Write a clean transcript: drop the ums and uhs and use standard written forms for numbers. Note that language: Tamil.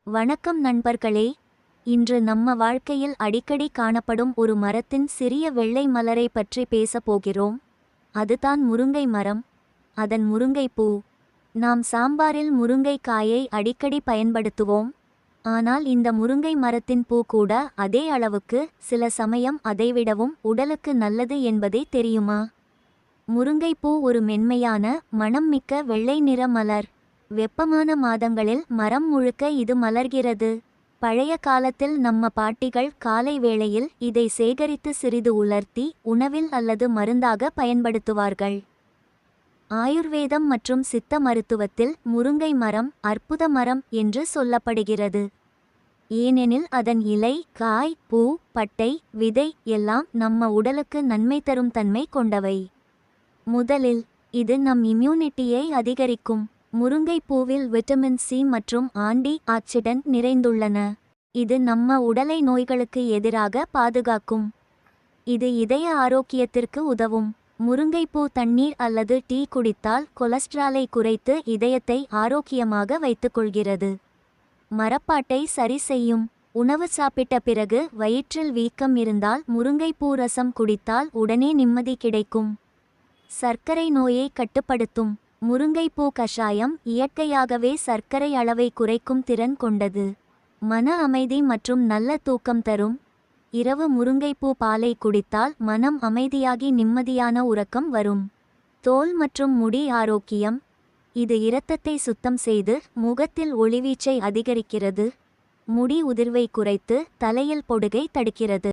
வணக்கம் நண்பர்களே. இன்று நம்ம வாழ்க்கையில் அடிக்கடி காணப்படும் ஒரு மரத்தின் சிறிய வெள்ளை மலரை பற்றி பேசப் போகிறோம். அதுதான் முருங்கை மரம். அதன் முருங்கை பூ. நாம் சாம்பாரில் முருங்கை காயை அடிக்கடி பயன்படுத்துவோம். ஆனால் இந்த முருங்கை மரத்தின் பூ கூட அதே அளவுக்கு, சில சமயம் அதைவிடவும் உடலுக்கு நல்லது என்பதே தெரியுமா? முருங்கைப்பூ ஒரு மென்மையான, மணம் மிக்க வெள்ளை நிற மலர். வெப்பமான மாதங்களில் மரம் முழுக்க இது மலர்கிறது. பழைய காலத்தில் நம்ம பாட்டிகள் காலை வேளையில் இதை சேகரித்து சிறிது உலர்த்தி உணவில் அல்லது மருந்தாக பயன்படுத்துவார்கள். ஆயுர்வேதம் மற்றும் சித்த மருத்துவத்தில் முருங்கை மரம் அற்புத மரம் என்று சொல்லப்படுகிறது. ஏனெனில் அதன் இலை, காய், பூ, பட்டை, விதை எல்லாம் நம்ம உடலுக்கு நன்மை தரும் தன்மை கொண்டவை. முதலில், இது நம் இம்யூனிட்டியை அதிகரிக்கும். முருங்கை பூவில் விட்டமின் சி மற்றும் ஆன்டி ஆக்சிடென்ட் நிறைந்துள்ளன. இது நம்ம உடலை நோய்களுக்கு எதிராக பாதுகாக்கும். இது இதய ஆரோக்கியத்திற்கு உதவும். முருங்கைப்பூ தண்ணீர் அல்லது டீ குடித்தால் கொலஸ்ட்ராலை குறைத்து இதயத்தை ஆரோக்கியமாக வைத்துக்கொள்கிறது. மரப்பாட்டை சரி செய்யும். உணவு சாப்பிட்ட பிறகு வயிற்றில் வீக்கம் இருந்தால் முருங்கைப்பூ ரசம் குடித்தால் உடனே நிம்மதி கிடைக்கும். சர்க்கரை நோயை கட்டுப்படுத்தும். முருங்கைப்பூ கஷாயம் இயற்கையாகவே சர்க்கரை அளவை குறைக்கும் திறன் கொண்டது. மன அமைதி மற்றும் நல்ல தூக்கம் தரும். இரவு முருங்கைப்பூ பாலை குடித்தால் மனம் அமைதியாகி நிம்மதியான உறக்கம் வரும். தோல் மற்றும் முடி ஆரோக்கியம். இது இரத்தத்தை சுத்தம் செய்து முகத்தில் ஒளிவீச்சை அதிகரிக்கிறது. முடி உதிர்வை குறைத்து தலையில் பொடுகை தடுக்கிறது.